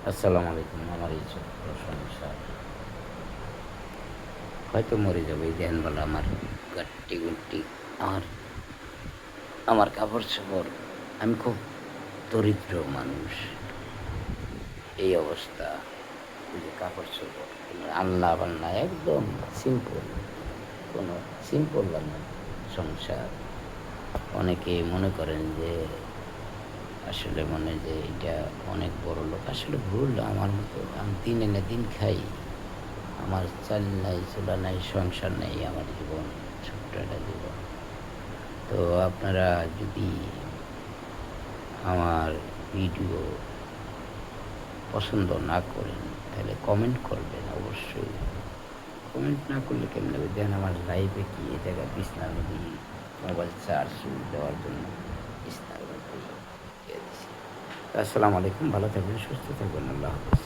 আসসালামু আলাইকুম। আমার এই ছোট্ট সংসার হয়তো মরে যাবে এই ধ্যানবেলা আমার গাট্টি-গুট্টি, আমার আমার কাপড়-চোপড়। আমি খুব দরিদ্র মানুষ। এই অবস্থা। এই যে কাপড়-চোপড়, রান্না-বান্না একদম সিম্পল। কোনো সিম্পল রান্না সংসার। অনেকে মনে করেন যে আসলে মনে যে এটা অনেক বড়লোক। আসলে ভুল আমার মতো। আমি দিন এনে দিন খাই। আমার চাল নাই, চুলা নাই, সংসার নেই আমার জীবন, ছোট্ট একটা জীবন। তো আপনারা যদি আমার ভিডিও পছন্দ না করেন, তাহলে কমেন্ট করবেন অবশ্যই। কমেন্ট না করলে কেমনে হবে? দেখেন আমার লাইভে কি এ জায়গায় বিছানার মধ্যে মোবাইল চার্জ দেওয়ার জন্য বিছানার মধ্যেই দিয়ে দিছি। আসসালামু আলাইকুম। ভালো থাকবেন, সুস্থ থাকবেন। আল্লাহ হাফেজ।